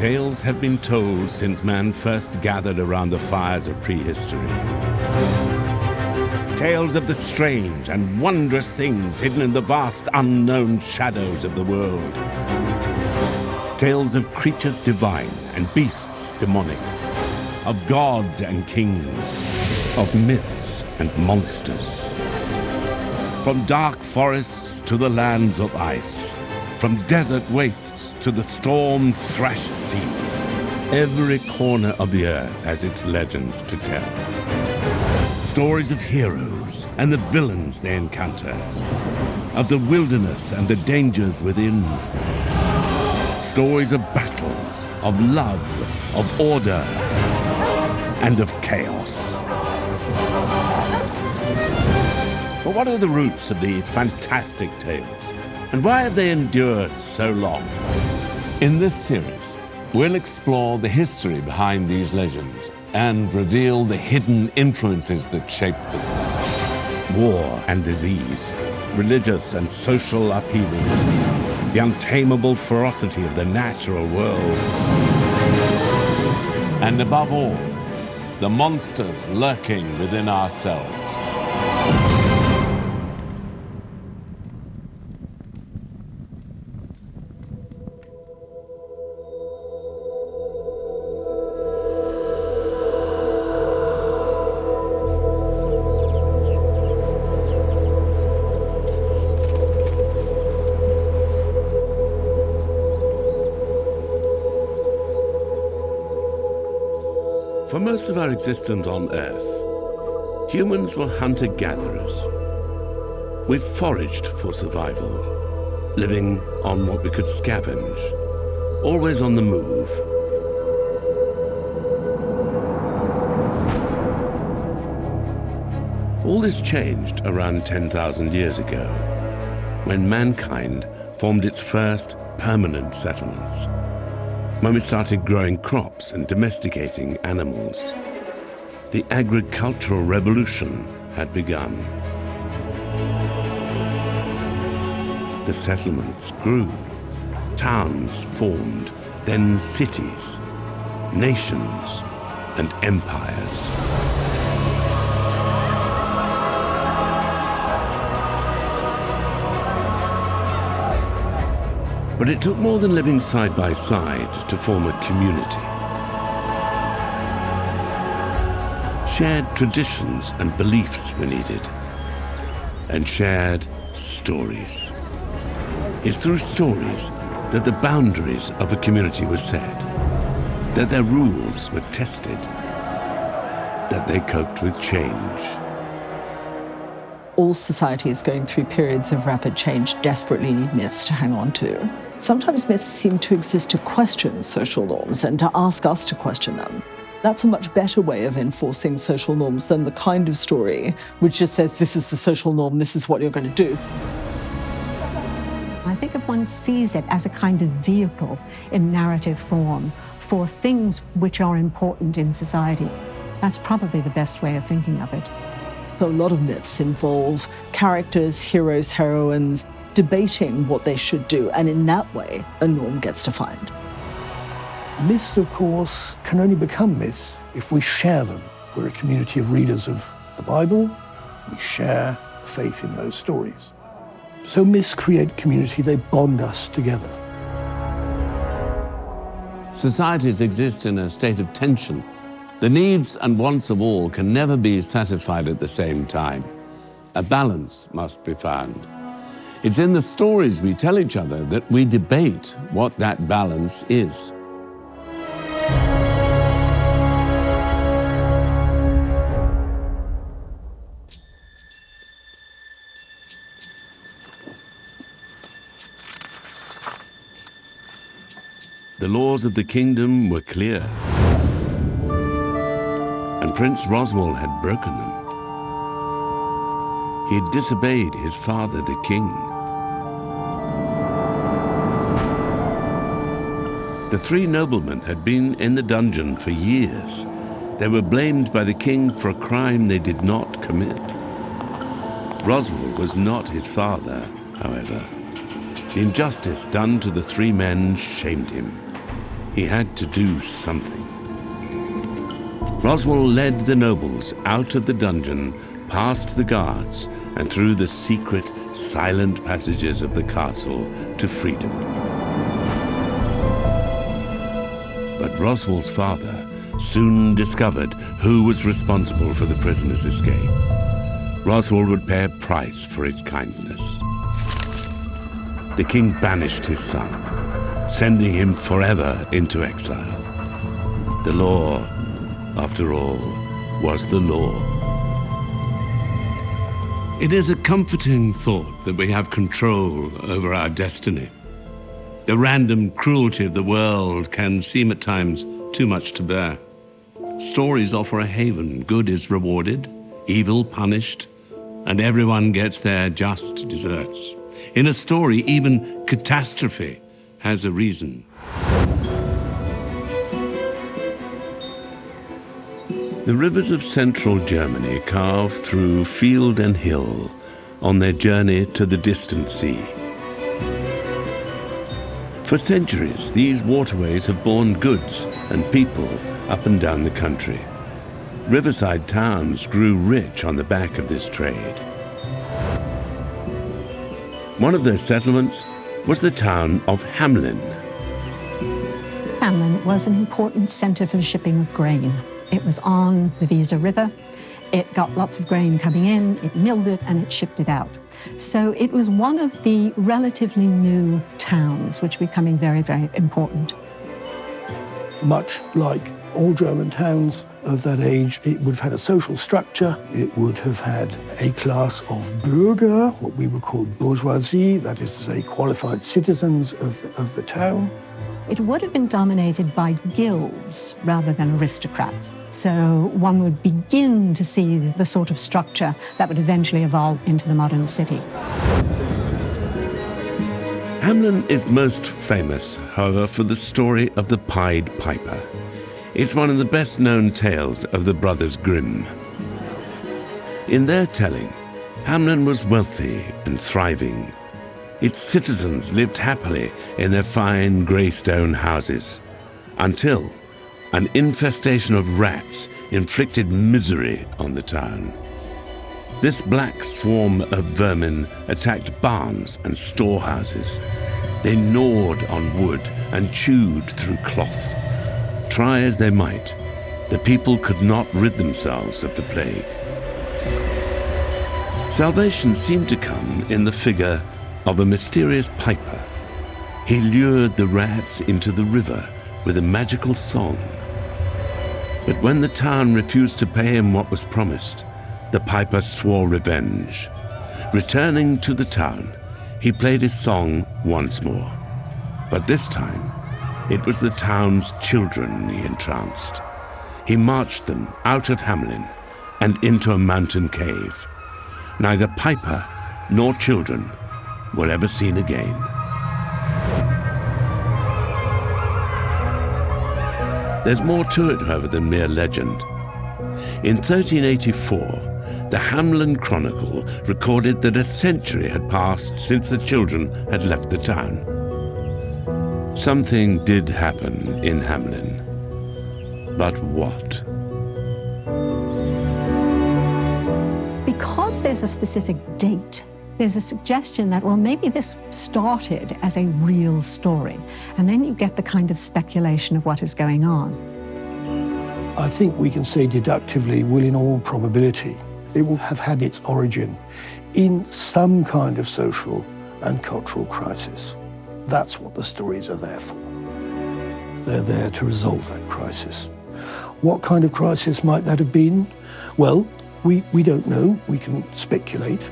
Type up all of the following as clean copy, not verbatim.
Tales have been told since man first gathered around the fires of prehistory. Tales of the strange and wondrous things hidden in the vast unknown shadows of the world. Tales of creatures divine and beasts demonic, of gods and kings, of myths and monsters. From dark forests to the lands of ice, from desert wastes to the storm-thrashed seas, every corner of the earth has its legends to tell. Stories of heroes and the villains they encounter, of the wilderness and the dangers within. Stories of battles, of love, of order, and of chaos. But what are the roots of these fantastic tales? And why have they endured so long? In this series, we'll explore the history behind these legends and reveal the hidden influences that shaped them. War and disease, religious and social upheaval, the untamable ferocity of the natural world. And above all, the monsters lurking within ourselves. For most of our existence on Earth, humans were hunter-gatherers. We foraged for survival, living on what we could scavenge, always on the move. All this changed around 10,000 years ago, when mankind formed its first permanent settlements. When we started growing crops and domesticating animals, the agricultural revolution had begun. The settlements grew, towns formed, then cities, nations, and empires. But it took more than living side by side to form a community. Shared traditions and beliefs were needed, and shared stories. It's through stories that the boundaries of a community were set, that their rules were tested, that they coped with change. All societies going through periods of rapid change desperately need myths to hang on to. Sometimes myths seem to exist to question social norms and to ask us to question them. That's a much better way of enforcing social norms than the kind of story which just says, this is the social norm, this is what you're going to do. I think if one sees it as a kind of vehicle in narrative form for things which are important in society, that's probably the best way of thinking of it. So a lot of myths involve characters, heroes, heroines, debating what they should do, and in that way, a norm gets defined. Myths, of course, can only become myths if we share them. We're a community of readers of the Bible. We share the faith in those stories. So myths create community, they bond us together. Societies exist in a state of tension. The needs and wants of all can never be satisfied at the same time. A balance must be found. It's in the stories we tell each other that we debate what that balance is. The laws of the kingdom were clear, and Prince Roswell had broken them. He had disobeyed his father, the king. The three noblemen had been in the dungeon for years. They were blamed by the king for a crime they did not commit. Roswell was not his father, however. The injustice done to the three men shamed him. he had to do something. Roswell led the nobles out of the dungeon, past the guards, and through the secret, silent passages of the castle to freedom. But Roswell's father soon discovered who was responsible for the prisoner's escape. Roswell would pay a price for his kindness. The king banished his son, sending him forever into exile. The law, after all, was the law. It is a comforting thought that we have control over our destiny. The random cruelty of the world can seem at times too much to bear. Stories offer a haven. Good is rewarded, evil punished, and everyone gets their just deserts. In a story, even catastrophe has a reason. The rivers of central Germany carve through field and hill on their journey to the distant sea. For centuries, these waterways have borne goods and people up and down the country. Riverside towns grew rich on the back of this trade. One of those settlements was the town of Hamelin. Hamelin was an important center for the shipping of grain. It was on the Weser River. It got lots of grain coming in, it milled it, and it shipped it out. So it was one of the relatively new towns, which were becoming very, very important. Much like all German towns of that age, it would have had a social structure. It would have had a class of Bürger, what we would call bourgeoisie, that is to say, qualified citizens of the town. It would have been dominated by guilds rather than aristocrats. So one would begin to see the sort of structure that would eventually evolve into the modern city. Hamelin is most famous, however, for the story of the Pied Piper. It's one of the best-known tales of the Brothers Grimm. In their telling, Hamelin was wealthy and thriving. Its citizens lived happily in their fine grey stone houses, until an infestation of rats inflicted misery on the town. This black swarm of vermin attacked barns and storehouses. They gnawed on wood and chewed through cloth. Try as they might, the people could not rid themselves of the plague. Salvation seemed to come in the figure of a mysterious piper. He lured the rats into the river with a magical song. But when the town refused to pay him what was promised, the piper swore revenge. Returning to the town, he played his song once more. But this time, it was the town's children he entranced. He marched them out of Hamelin and into a mountain cave. Neither piper nor children were ever seen again. There's more to it, however, than mere legend. In 1384, the Hamelin Chronicle recorded that a century had passed since the children had left the town. Something did happen in Hamelin. But what? Because there's a specific date, there's a suggestion that, well, maybe this started as a real story, and then you get the kind of speculation of what is going on. I think we can say deductively, well, in all probability, it will have had its origin in some kind of social and cultural crisis. That's what the stories are there for. They're there to resolve that crisis. What kind of crisis might that have been? Well, we don't know. We can speculate.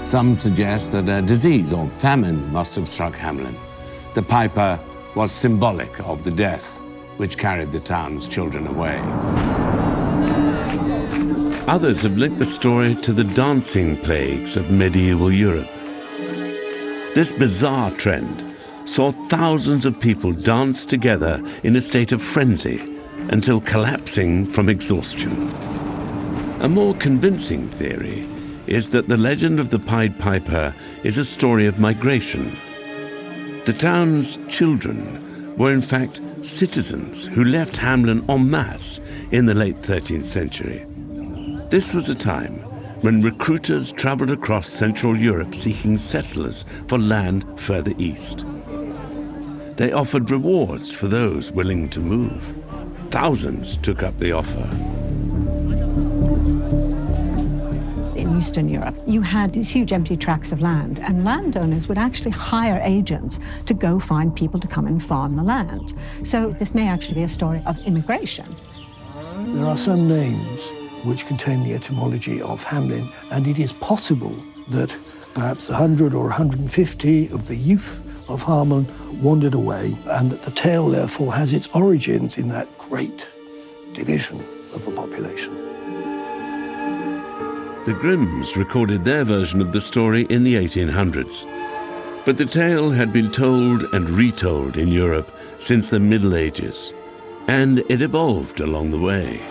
Some suggest that a disease or famine must have struck Hamelin. The piper was symbolic of the death which carried the town's children away. Others have linked the story to the dancing plagues of medieval Europe. This bizarre trend saw thousands of people dance together in a state of frenzy until collapsing from exhaustion. A more convincing theory is that the legend of the Pied Piper is a story of migration. The town's children were in fact citizens who left Hamelin en masse in the late 13th century. This was a time when recruiters traveled across Central Europe seeking settlers for land further east. They offered rewards for those willing to move. Thousands took up the offer. In Eastern Europe, you had these huge empty tracts of land, and landowners would actually hire agents to go find people to come and farm the land. So this may actually be a story of immigration. There are some names which contain the etymology of Hamelin, and it is possible that perhaps 100 or 150 of the youth of Hamelin wandered away, and that the tale therefore has its origins in that great division of the population. The Grimms recorded their version of the story in the 1800s. But the tale had been told and retold in Europe since the Middle Ages, and it evolved along the way.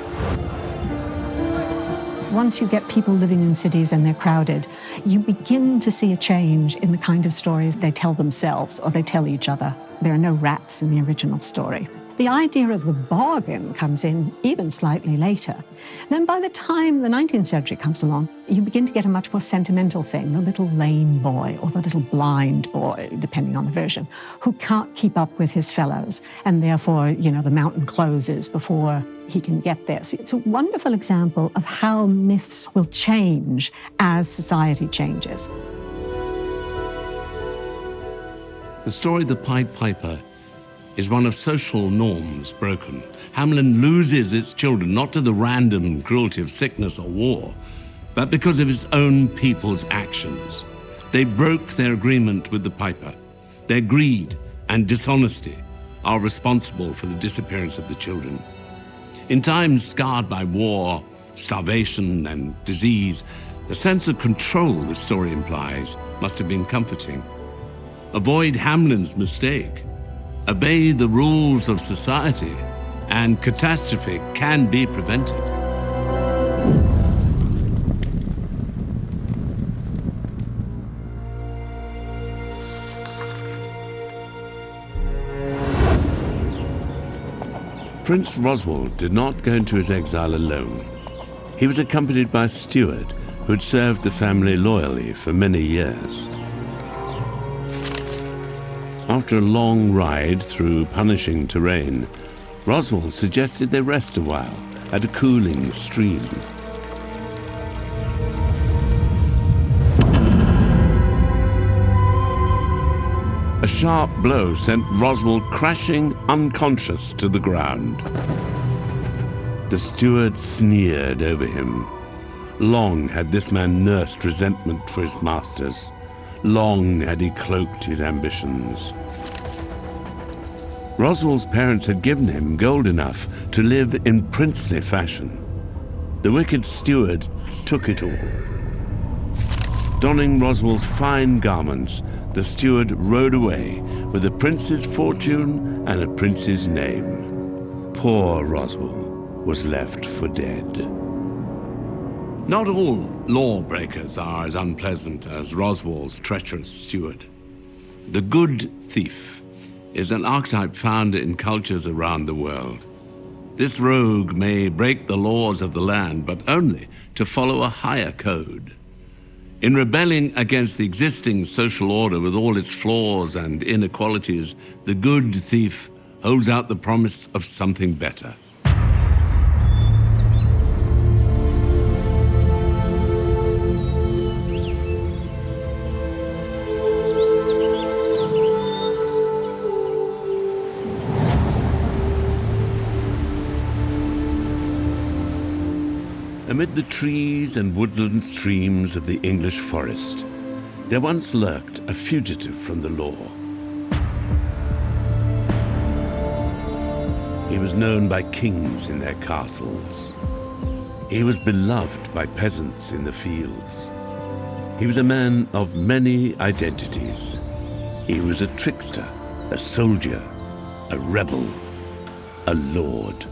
Once you get people living in cities and they're crowded, you begin to see a change in the kind of stories they tell themselves or they tell each other. There are no rats in the original story. The idea of the bargain comes in even slightly later. Then by the time the 19th century comes along, you begin to get a much more sentimental thing, the little lame boy or the little blind boy, depending on the version, who can't keep up with his fellows, and therefore, the mountain closes before he can get there. So it's a wonderful example of how myths will change as society changes. The story of the Pied Piper is one of social norms broken. Hamelin loses its children not to the random cruelty of sickness or war, but because of its own people's actions. They broke their agreement with the Piper. Their greed and dishonesty are responsible for the disappearance of the children. In times scarred by war, starvation, and disease, the sense of control the story implies must have been comforting. Avoid Hamelin's mistake. Obey the rules of society, and catastrophe can be prevented. Prince Roswald did not go into his exile alone. He was accompanied by a steward who had served the family loyally for many years. After a long ride through punishing terrain, Roswald suggested they rest a while at a cooling stream. A sharp blow sent Roswald crashing unconscious to the ground. The steward sneered over him. Long had this man nursed resentment for his masters. Long had he cloaked his ambitions. Roswald's parents had given him gold enough to live in princely fashion. The wicked steward took it all. Donning Roswald's fine garments, the steward rode away with a prince's fortune and a prince's name. Poor Roswald was left for dead. Not all lawbreakers are as unpleasant as Roswald's treacherous steward. The good thief is an archetype found in cultures around the world. This rogue may break the laws of the land, but only to follow a higher code. In rebelling against the existing social order with all its flaws and inequalities, the good thief holds out the promise of something better. Amid the trees and woodland streams of the English forest, there once lurked a fugitive from the law. He was known by kings in their castles. He was beloved by peasants in the fields. He was a man of many identities. He was a trickster, a soldier, a rebel, a lord.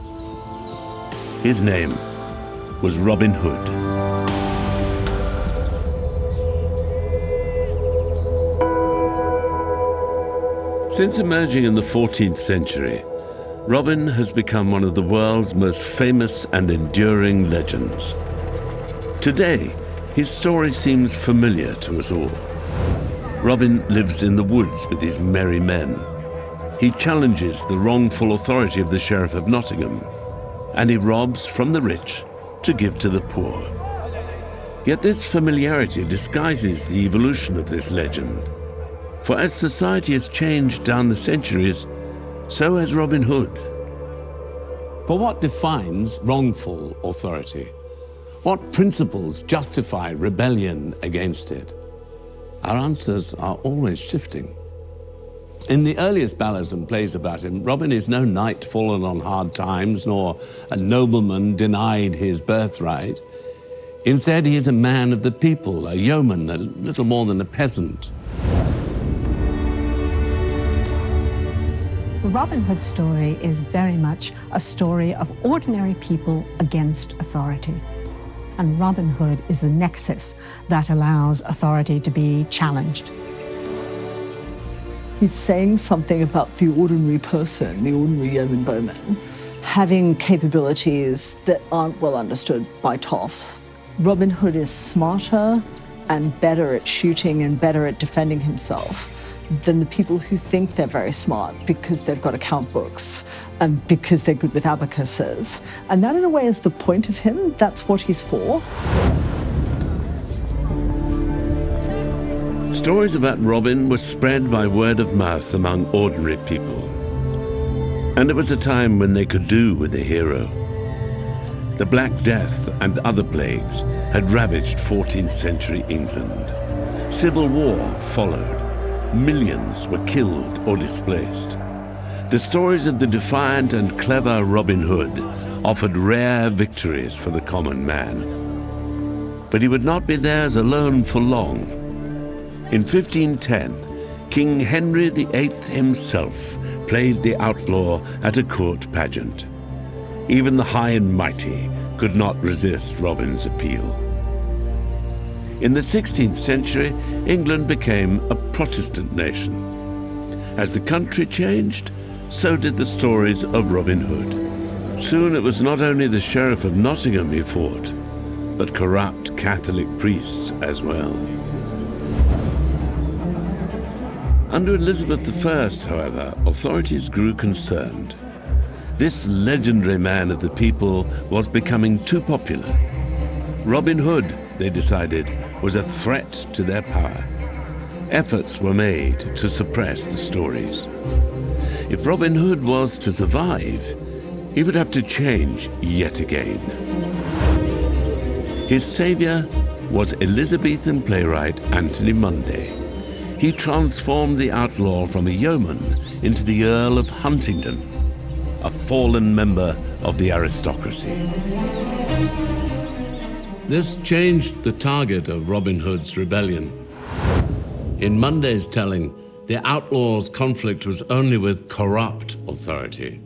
His name was Robin Hood. Since emerging in the 14th century, Robin has become one of the world's most famous and enduring legends. Today, his story seems familiar to us all. Robin lives in the woods with his merry men. He challenges the wrongful authority of the Sheriff of Nottingham, and he robs from the rich to give to the poor. Yet this familiarity disguises the evolution of this legend. For as society has changed down the centuries, so has Robin Hood. But what defines wrongful authority? What principles justify rebellion against it? Our answers are always shifting. In the earliest ballads and plays about him, Robin is no knight fallen on hard times, nor a nobleman denied his birthright. Instead, he is a man of the people, a yeoman, a little more than a peasant. The Robin Hood story is very much a story of ordinary people against authority. And Robin Hood is the nexus that allows authority to be challenged. He's saying something about the ordinary person, the ordinary yeoman bowman, having capabilities that aren't well understood by toffs. Robin Hood is smarter and better at shooting and better at defending himself than the people who think they're very smart because they've got account books and because they're good with abacuses. And that, in a way, is the point of him. That's what he's for. Stories about Robin were spread by word of mouth among ordinary people. And it was a time when they could do with a hero. The Black Death and other plagues had ravaged 14th century England. Civil war followed. Millions were killed or displaced. The stories of the defiant and clever Robin Hood offered rare victories for the common man. But he would not be theirs alone for long. In 1510, King Henry VIII himself played the outlaw at a court pageant. Even the high and mighty could not resist Robin's appeal. In the 16th century, England became a Protestant nation. As the country changed, so did the stories of Robin Hood. Soon it was not only the Sheriff of Nottingham he fought, but corrupt Catholic priests as well. Under Elizabeth I, however, authorities grew concerned. This legendary man of the people was becoming too popular. Robin Hood, they decided, was a threat to their power. Efforts were made to suppress the stories. If Robin Hood was to survive, he would have to change yet again. His savior was Elizabethan playwright Anthony Munday. He transformed the outlaw from a yeoman into the Earl of Huntingdon, a fallen member of the aristocracy. This changed the target of Robin Hood's rebellion. In Munday's telling, the outlaw's conflict was only with corrupt authority.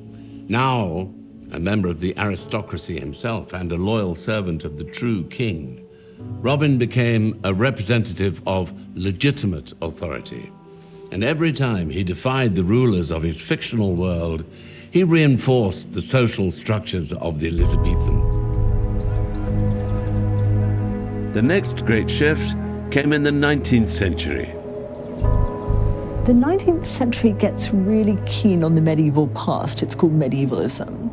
Now, a member of the aristocracy himself and a loyal servant of the true king, Robin became a representative of legitimate authority. And every time he defied the rulers of his fictional world, he reinforced the social structures of the Elizabethan. The next great shift came in the 19th century. The 19th century gets really keen on the medieval past. It's called medievalism.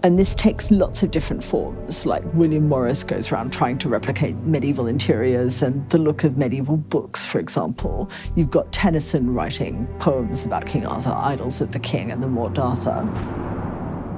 And this takes lots of different forms, like William Morris goes around trying to replicate medieval interiors and the look of medieval books, for example. You've got Tennyson writing poems about King Arthur, Idylls of the King and the Morte d'Arthur.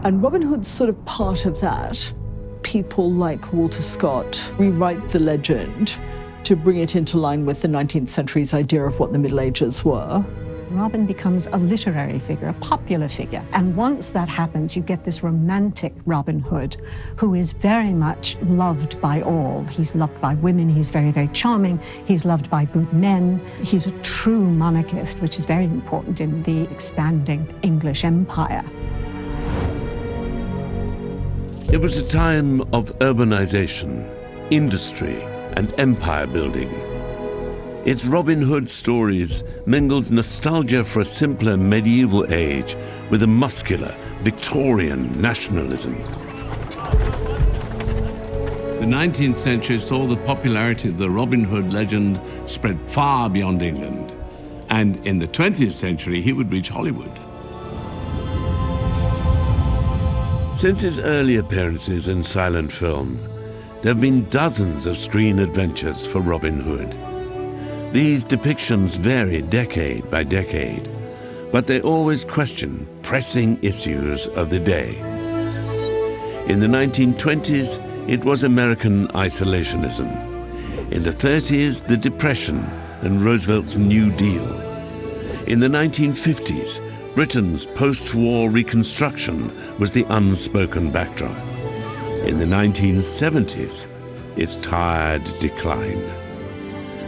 And Robin Hood's sort of part of that. People like Walter Scott rewrite the legend to bring it into line with the 19th century's idea of what the Middle Ages were. Robin becomes a literary figure, a popular figure. And once that happens, you get this romantic Robin Hood, who is very much loved by all. He's loved by women, he's very, very charming, he's loved by good men. He's a true monarchist, which is very important in the expanding English empire. It was a time of urbanization, industry, and empire building. Its Robin Hood stories mingled nostalgia for a simpler medieval age with a muscular Victorian nationalism. The 19th century saw the popularity of the Robin Hood legend spread far beyond England, and in the 20th century he would reach Hollywood. Since his early appearances in silent film, there have been dozens of screen adventures for Robin Hood. These depictions vary decade by decade, but they always question pressing issues of the day. In the 1920s, it was American isolationism. In the 30s, the Depression and Roosevelt's New Deal. In the 1950s, Britain's post-war reconstruction was the unspoken backdrop. In the 1970s, its tired decline.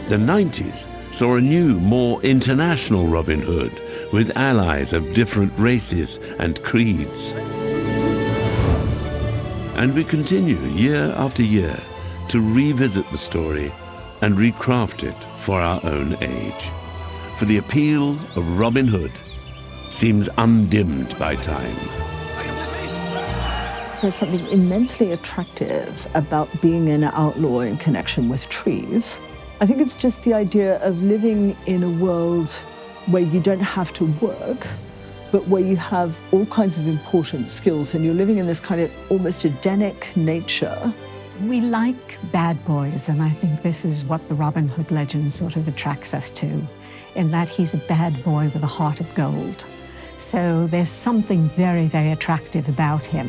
The 90s saw a new, more international Robin Hood with allies of different races and creeds. And we continue year after year to revisit the story and recraft it for our own age. For the appeal of Robin Hood seems undimmed by time. There's something immensely attractive about being an outlaw in connection with trees. I think it's just the idea of living in a world where you don't have to work, but where you have all kinds of important skills, and you're living in this kind of almost Edenic nature. We like bad boys, and I think this is what the Robin Hood legend sort of attracts us to, in that he's a bad boy with a heart of gold. So there's something very, very attractive about him.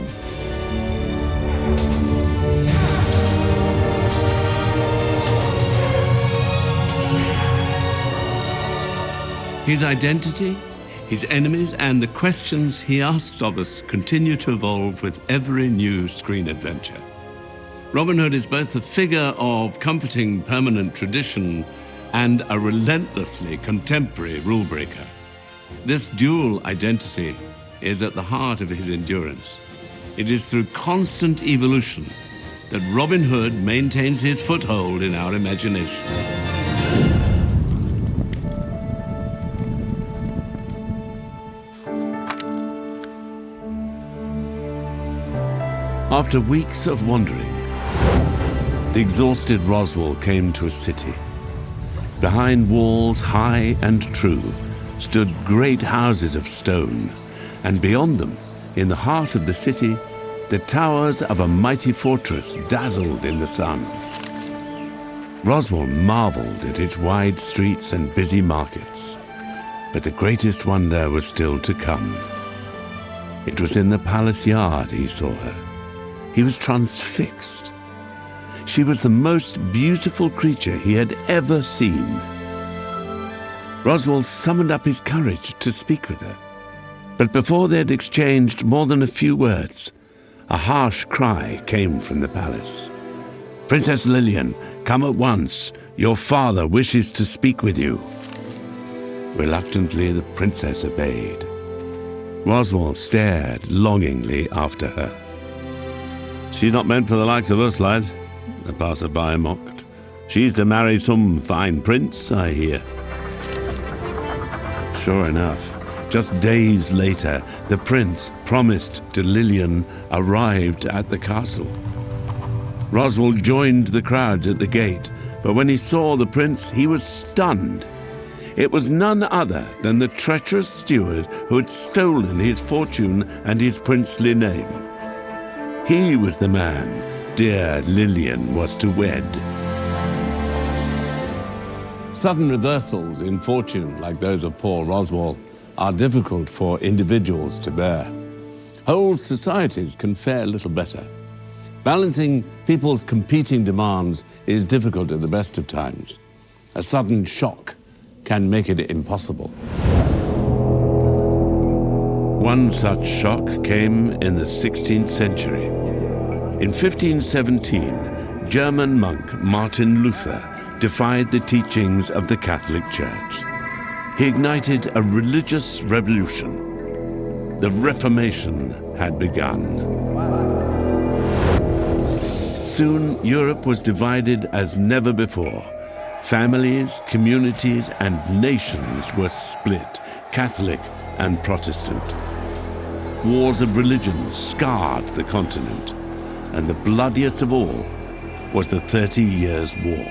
His identity, his enemies, and the questions he asks of us continue to evolve with every new screen adventure. Robin Hood is both a figure of comforting permanent tradition and a relentlessly contemporary rule breaker. This dual identity is at the heart of his endurance. It is through constant evolution that Robin Hood maintains his foothold in our imagination. After weeks of wandering, the exhausted Roswell came to a city. Behind walls high and true stood great houses of stone, and beyond them, in the heart of the city, the towers of a mighty fortress dazzled in the sun. Roswell marveled at its wide streets and busy markets, but the greatest wonder was still to come. It was in the palace yard he saw her. He was transfixed. She was the most beautiful creature he had ever seen. Roswell summoned up his courage to speak with her. But before they had exchanged more than a few words, a harsh cry came from the palace. "Princess Lillian, come at once. Your father wishes to speak with you." Reluctantly, the princess obeyed. Roswell stared longingly after her. "She's not meant for the likes of us, lad," the passerby mocked. "She's to marry some fine prince, I hear." Sure enough, just days later, the prince promised to Lillian arrived at the castle. Roswell joined the crowds at the gate, but when he saw the prince, he was stunned. It was none other than the treacherous steward who had stolen his fortune and his princely name. He was the man dear Lillian was to wed. Sudden reversals in fortune, like those of poor Roswell, are difficult for individuals to bear. Whole societies can fare little better. Balancing people's competing demands is difficult at the best of times. A sudden shock can make it impossible. One such shock came in the 16th century. In 1517, German monk Martin Luther defied the teachings of the Catholic Church. He ignited a religious revolution. The Reformation had begun. Soon, Europe was divided as never before. Families, communities, and nations were split, Catholic and Protestant. Wars of religion scarred the continent, and the bloodiest of all was the 30 Years' War.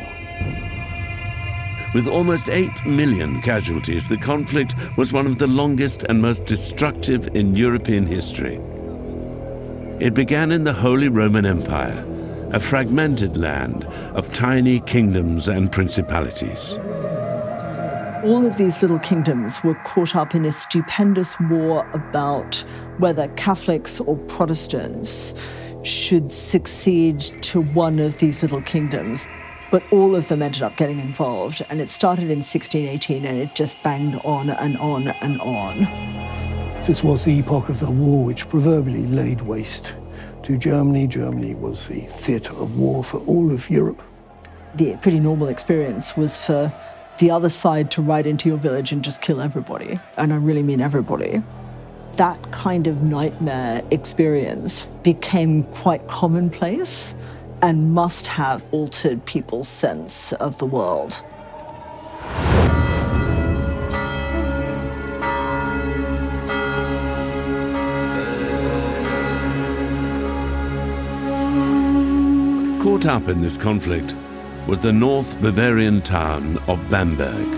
With almost 8 million casualties, the conflict was one of the longest and most destructive in European history. It began in the Holy Roman Empire, a fragmented land of tiny kingdoms and principalities. All of these little kingdoms were caught up in a stupendous war about whether Catholics or Protestants should succeed to one of these little kingdoms. But all of them ended up getting involved, and it started in 1618, and it just banged on and on and on. This was the epoch of the war which proverbially laid waste to Germany. Germany was the theatre of war for all of Europe. The pretty normal experience was for the other side to ride into your village and just kill everybody, and I really mean everybody. That kind of nightmare experience became quite commonplace and must have altered people's sense of the world. Caught up in this conflict was the North Bavarian town of Bamberg.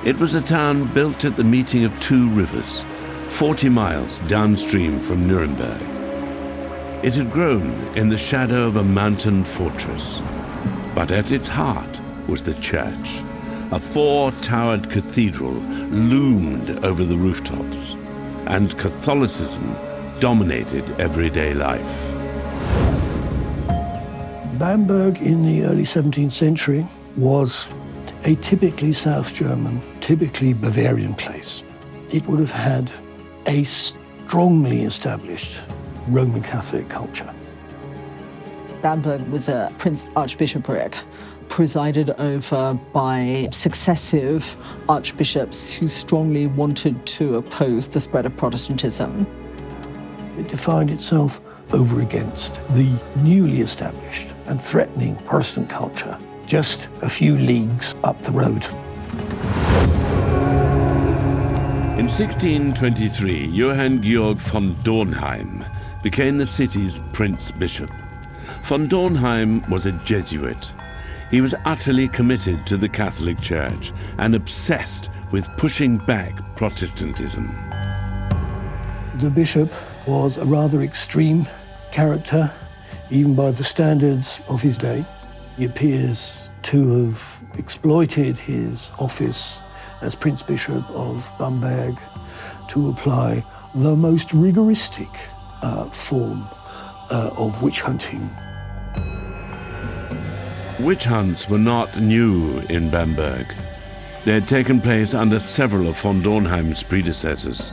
It was a town built at the meeting of two rivers, 40 miles downstream from Nuremberg. It had grown in the shadow of a mountain fortress, but at its heart was the church. A 4-towered cathedral loomed over the rooftops, and Catholicism dominated everyday life. Bamberg in the early 17th century was a typically South German, typically Bavarian place. It would have had a strongly established Roman Catholic culture. Bamberg was a prince-archbishopric presided over by successive archbishops who strongly wanted to oppose the spread of Protestantism. It defined itself over against the newly established and threatening Protestant culture just a few leagues up the road. In 1623, Johann Georg von Dornheim became the city's prince-bishop. Von Dornheim was a Jesuit. He was utterly committed to the Catholic Church and obsessed with pushing back Protestantism. The bishop was a rather extreme character, even by the standards of his day. He appears to have exploited his office as Prince Bishop of Bamberg to apply the most rigoristic form of witch hunting. Witch hunts were not new in Bamberg. They had taken place under several of von Dornheim's predecessors.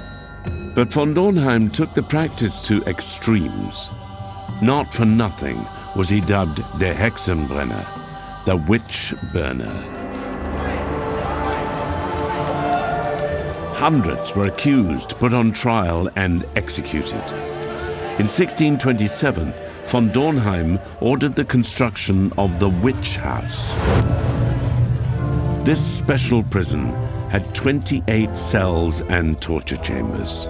But von Dornheim took the practice to extremes. Not for nothing was he dubbed der Hexenbrenner, the witch burner. Hundreds were accused, put on trial, and executed. In 1627, von Dornheim ordered the construction of the Witch House. This special prison had 28 cells and torture chambers.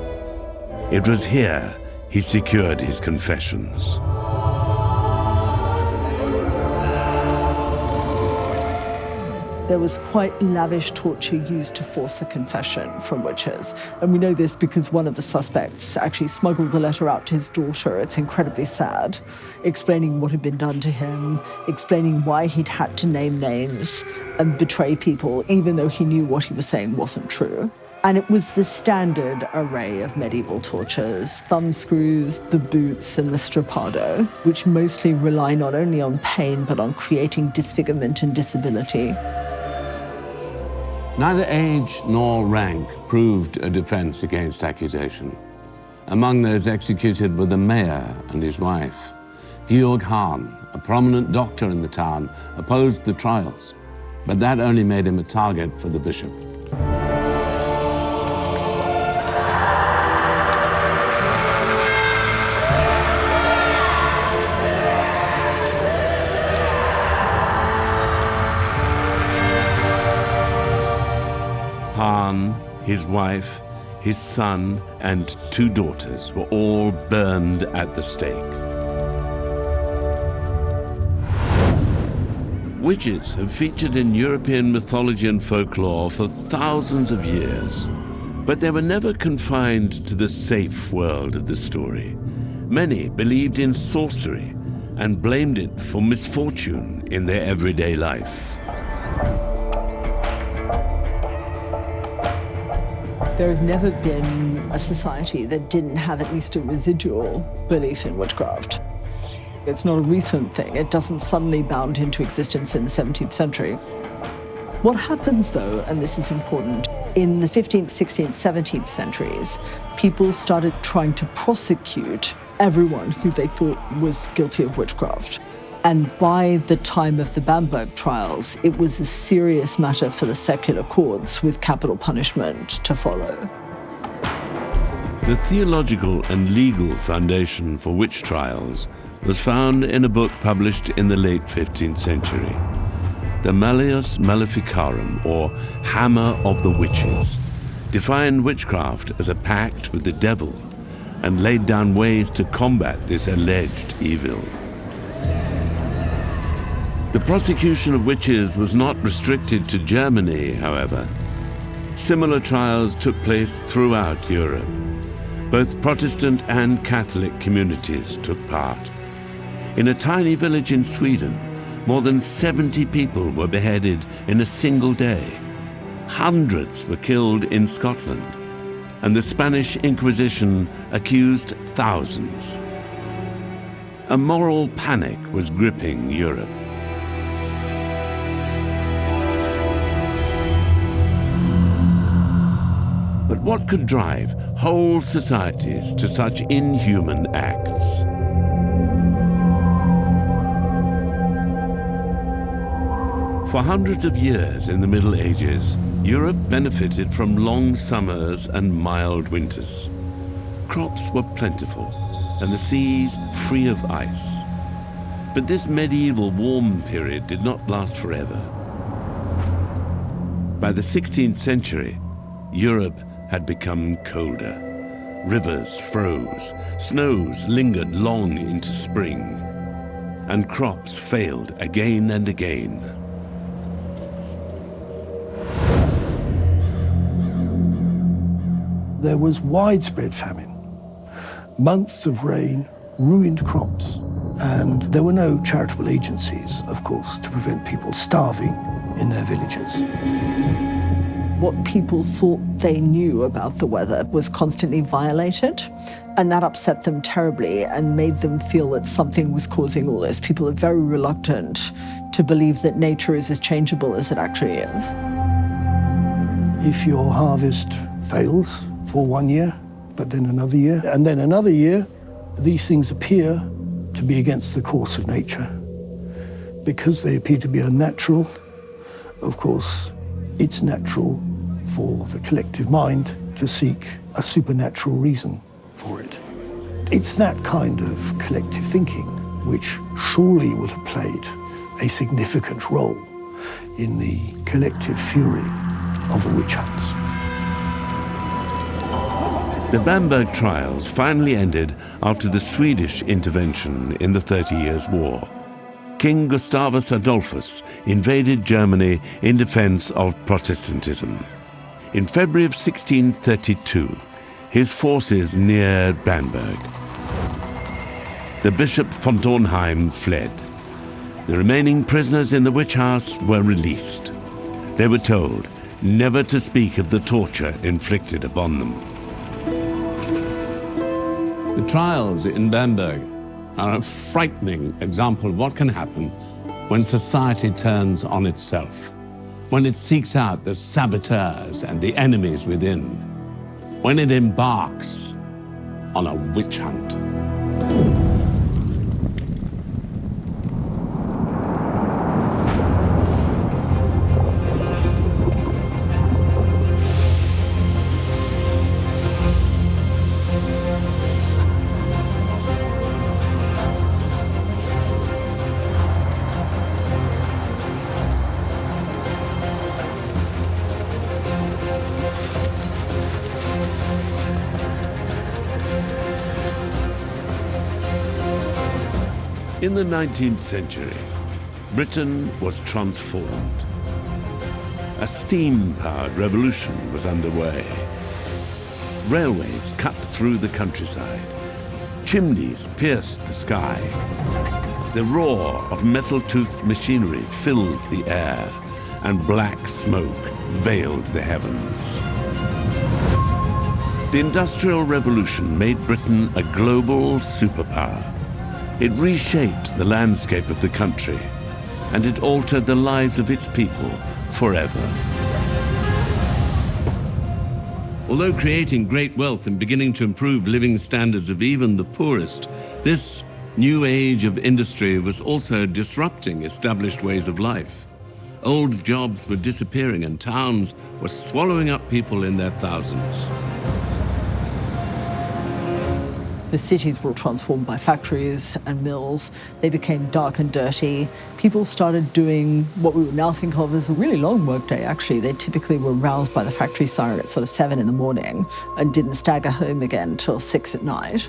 It was here he secured his confessions. There was quite lavish torture used to force a confession from witches. And we know this because one of the suspects actually smuggled the letter out to his daughter. It's incredibly sad, explaining what had been done to him, explaining why he'd had to name names and betray people, even though he knew what he was saying wasn't true. And it was the standard array of medieval tortures: thumb screws, the boots, and the strappado, which mostly rely not only on pain, but on creating disfigurement and disability. Neither age nor rank proved a defense against accusation. Among those executed were the mayor and his wife. Georg Hahn, a prominent doctor in the town, opposed the trials, but that only made him a target for the bishop. son, his wife, his son, and 2 daughters were all burned at the stake. Witches have featured in European mythology and folklore for thousands of years, but they were never confined to the safe world of the story. Many believed in sorcery and blamed it for misfortune in their everyday life. There has never been a society that didn't have at least a residual belief in witchcraft. It's not a recent thing. It doesn't suddenly bound into existence in the 17th century. What happens, though, and this is important, in the 15th, 16th, 17th centuries, people started trying to prosecute everyone who they thought was guilty of witchcraft. And by the time of the Bamberg trials, it was a serious matter for the secular courts with capital punishment to follow. The theological and legal foundation for witch trials was found in a book published in the late 15th century, the Malleus Maleficarum, or Hammer of the Witches, defined witchcraft as a pact with the devil and laid down ways to combat this alleged evil. The prosecution of witches was not restricted to Germany, however. Similar trials took place throughout Europe. Both Protestant and Catholic communities took part. In a tiny village in Sweden, more than 70 people were beheaded in a single day. Hundreds were killed in Scotland, and the Spanish Inquisition accused thousands. A moral panic was gripping Europe. But what could drive whole societies to such inhuman acts? For hundreds of years in the Middle Ages, Europe benefited from long summers and mild winters. Crops were plentiful, and the seas free of ice. But this medieval warm period did not last forever. By the 16th century, Europe had become colder. Rivers froze, snows lingered long into spring, and crops failed again and again. There was widespread famine. Months of rain ruined crops, and there were no charitable agencies, of course, to prevent people starving in their villages. What people thought they knew about the weather was constantly violated, and that upset them terribly and made them feel that something was causing all this. People are very reluctant to believe that nature is as changeable as it actually is. If your harvest fails for 1 year, but then another year, and then another year, these things appear to be against the course of nature. Because they appear to be unnatural, of course, it's natural for the collective mind to seek a supernatural reason for it. It's that kind of collective thinking which surely would have played a significant role in the collective fury of the witch hunts. The Bamberg trials finally ended after the Swedish intervention in the 30 Years' War. King Gustavus Adolphus invaded Germany in defense of Protestantism. In February of 1632, his forces neared Bamberg. The Bishop von Dornheim fled. The remaining prisoners in the witch house were released. They were told never to speak of the torture inflicted upon them. The trials in Bamberg are a frightening example of what can happen when society turns on itself, when it seeks out the saboteurs and the enemies within, when it embarks on a witch hunt. In the 19th century, Britain was transformed. A steam-powered revolution was underway. Railways cut through the countryside. Chimneys pierced the sky. The roar of metal-toothed machinery filled the air, and black smoke veiled the heavens. The Industrial Revolution made Britain a global superpower. It reshaped the landscape of the country, and it altered the lives of its people forever. Although creating great wealth and beginning to improve living standards of even the poorest, this new age of industry was also disrupting established ways of life. Old jobs were disappearing and towns were swallowing up people in their thousands. The cities were transformed by factories and mills. They became dark and dirty. People started doing what we would now think of as a really long workday, actually. They typically were roused by the factory siren at sort of 7 in the morning and didn't stagger home again till 6 at night.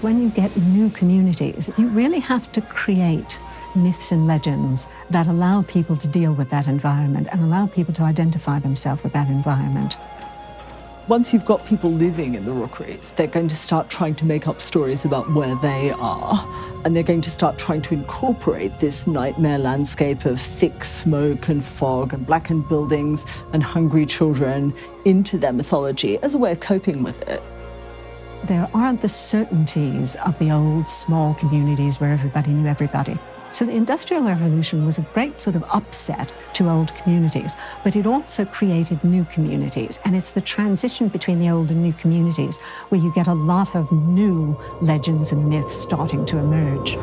When you get new communities, you really have to create myths and legends that allow people to deal with that environment and allow people to identify themselves with that environment. Once you've got people living in the rookeries, they're going to start trying to make up stories about where they are, and they're going to start trying to incorporate this nightmare landscape of thick smoke and fog and blackened buildings and hungry children into their mythology as a way of coping with it. There aren't the certainties of the old small communities where everybody knew everybody. So the Industrial Revolution was a great sort of upset to old communities, but it also created new communities. And it's the transition between the old and new communities where you get a lot of new legends and myths starting to emerge.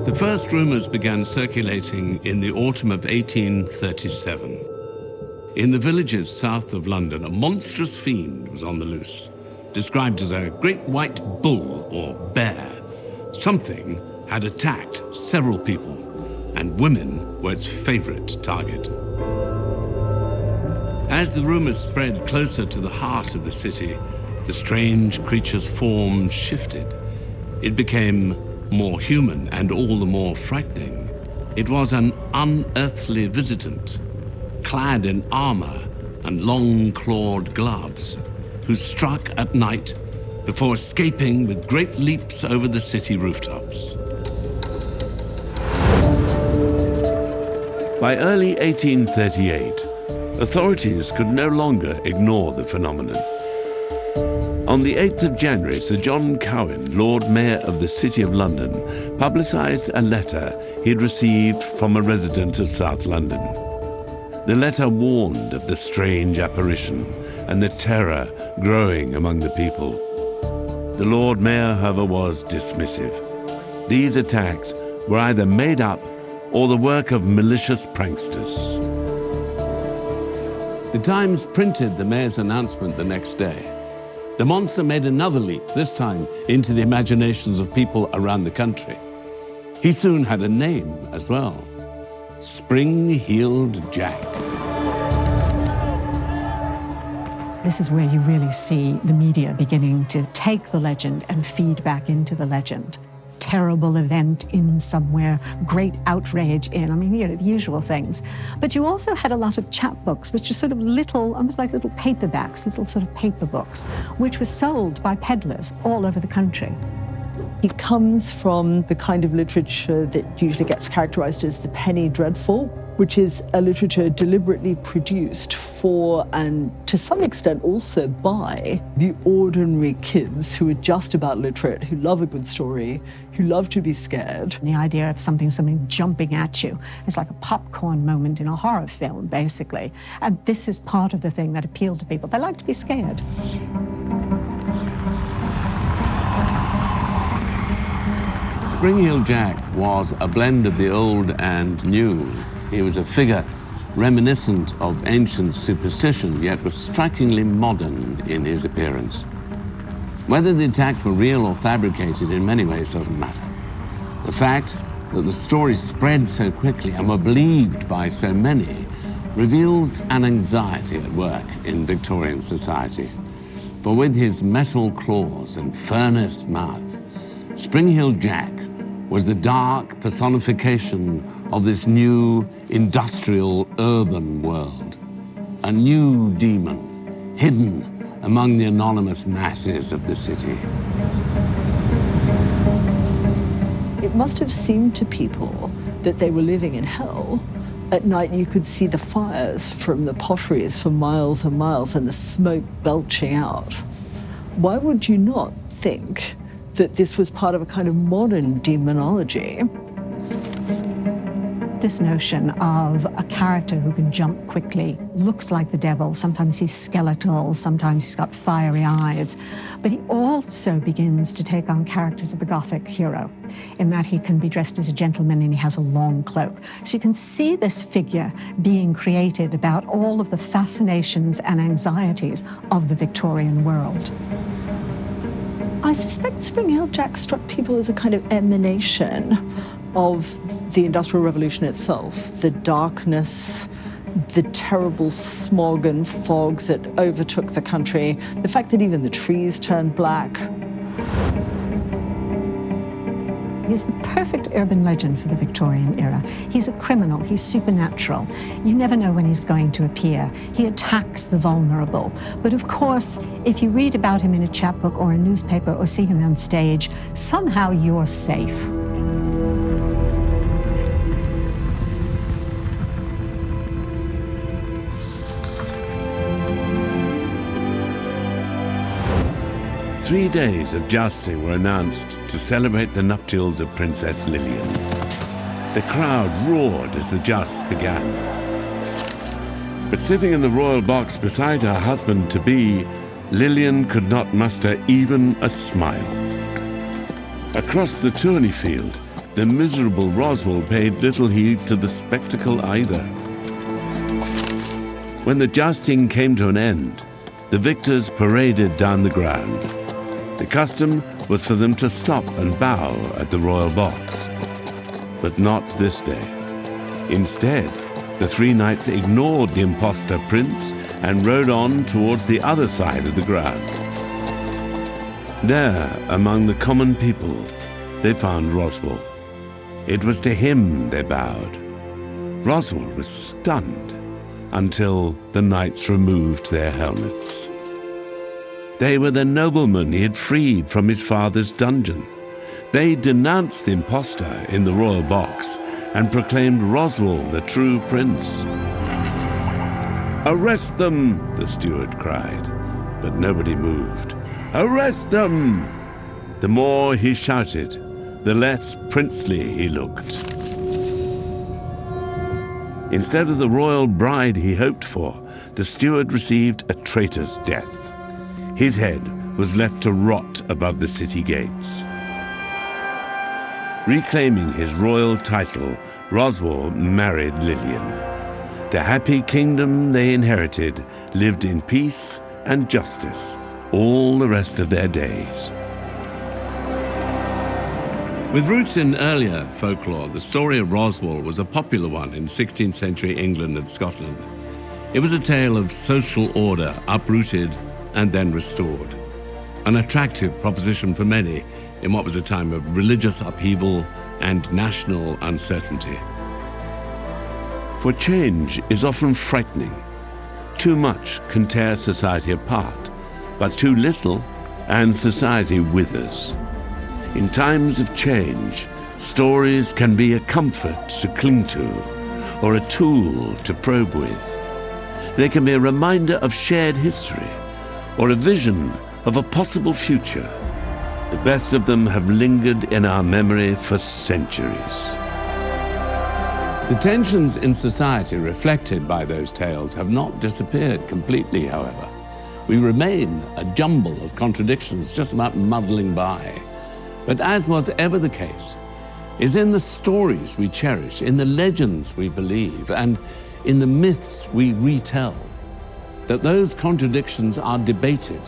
The first rumors began circulating in the autumn of 1837. In the villages south of London, a monstrous fiend was on the loose. Described as a great white bull or bear, something had attacked several people, and women were its favorite target. As the rumors spread closer to the heart of the city, the strange creature's form shifted. It became more human and all the more frightening. It was an unearthly visitant, clad in armor and long-clawed gloves, who struck at night before escaping with great leaps over the city rooftops. By early 1838, authorities could no longer ignore the phenomenon. On the 8th of January, Sir John Cowen, Lord Mayor of the City of London, publicised a letter he'd received from a resident of South London. The letter warned of the strange apparition and the terror growing among the people. The Lord Mayor, however, was dismissive. These attacks were either made up or the work of malicious pranksters. The Times printed the mayor's announcement the next day. The monster made another leap, this time into the imaginations of people around the country. He soon had a name as well: Spring-Heeled Jack. This is where you really see the media beginning to take the legend and feed back into the legend. Terrible event in somewhere, great outrage in, the usual things. But you also had a lot of chapbooks, which are sort of little, almost like little paperbacks, little sort of paper books, which were sold by peddlers all over the country. It comes from the kind of literature that usually gets characterized as the penny dreadful, which is a literature deliberately produced for, and to some extent also by, the ordinary kids who are just about literate, who love a good story, who love to be scared. The idea of something jumping at you is like a popcorn moment in a horror film, basically. And this is part of the thing that appealed to people. They like to be scared. Spring-Heeled Jack was a blend of the old and new. He was a figure reminiscent of ancient superstition, yet was strikingly modern in his appearance. Whether the attacks were real or fabricated in many ways doesn't matter. The fact that the stories spread so quickly and were believed by so many reveals an anxiety at work in Victorian society. For with his metal claws and furnace mouth, Spring-Heeled Jack was the dark personification of this new industrial urban world, a new demon hidden among the anonymous masses of the city. It must have seemed to people that they were living in hell. At night, you could see the fires from the potteries for miles and miles and the smoke belching out. Why would you not think that this was part of a kind of modern demonology? This notion of a character who can jump quickly, looks like the devil. Sometimes he's skeletal, sometimes he's got fiery eyes. But he also begins to take on characters of the Gothic hero, in that he can be dressed as a gentleman and he has a long cloak. So you can see this figure being created about all of the fascinations and anxieties of the Victorian world. I suspect Spring-Heeled Jack struck people as a kind of emanation of the Industrial Revolution itself, the darkness, the terrible smog and fog that overtook the country, the fact that even the trees turned black. He's the perfect urban legend for the Victorian era. He's a criminal, he's supernatural. You never know when he's going to appear. He attacks the vulnerable. But of course, if you read about him in a chapbook or a newspaper or see him on stage, somehow you're safe. Three days of jousting were announced to celebrate the nuptials of Princess Lillian. The crowd roared as the jousts began. But sitting in the royal box beside her husband-to-be, Lillian could not muster even a smile. Across the tourney field, the miserable Roswell paid little heed to the spectacle either. When the jousting came to an end, the victors paraded down the ground. The custom was for them to stop and bow at the royal box. But not this day. Instead, the three knights ignored the impostor prince and rode on towards the other side of the ground. There, among the common people, they found Roswell. It was to him they bowed. Roswell was stunned until the knights removed their helmets. They were the noblemen he had freed from his father's dungeon. They denounced the impostor in the royal box and proclaimed Roswell the true prince. "Arrest them!" the steward cried, but nobody moved. "Arrest them!" The more he shouted, the less princely he looked. Instead of the royal bride he hoped for, the steward received a traitor's death. His head was left to rot above the city gates. Reclaiming his royal title, Roswell married Lillian. The happy kingdom they inherited lived in peace and justice all the rest of their days. With roots in earlier folklore, the story of Roswell was a popular one in 16th century England and Scotland. It was a tale of social order uprooted and then restored. An attractive proposition for many in what was a time of religious upheaval and national uncertainty. For change is often frightening. Too much can tear society apart, but too little and society withers. In times of change, stories can be a comfort to cling to or a tool to probe with. They can be a reminder of shared history or a vision of a possible future. The best of them have lingered in our memory for centuries. The tensions in society reflected by those tales have not disappeared completely, however. We remain a jumble of contradictions just about muddling by. But as was ever the case, is in the stories we cherish, in the legends we believe, and in the myths we retell, that those contradictions are debated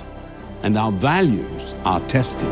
and our values are tested.